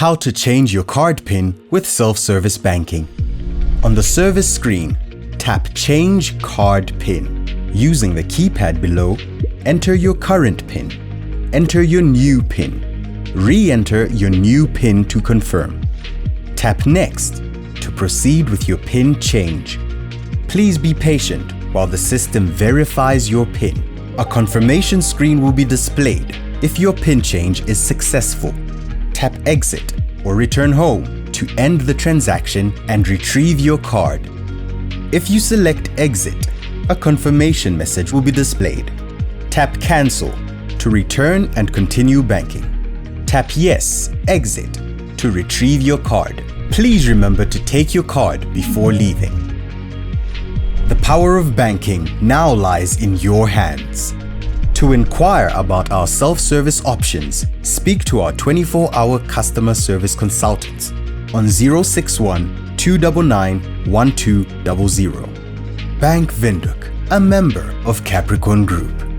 How to change your card PIN with self-service banking. On the service screen, tap Change Card PIN. Using the keypad below, enter your current PIN. Enter your new PIN. Re-enter your new PIN to confirm. Tap Next to proceed with your PIN change. Please be patient while the system verifies your PIN. A confirmation screen will be displayed if your PIN change is successful. Tap Exit or Return Home to end the transaction and retrieve your card. If you select Exit, a confirmation message will be displayed. Tap Cancel to return and continue banking. Tap Yes, Exit to retrieve your card. Please remember to take your card before leaving. The power of banking now lies in your hands. To inquire about our self-service options, speak to our 24-hour customer service consultants on 061 299 1200. Bank Windhoek, a member of Capricorn Group.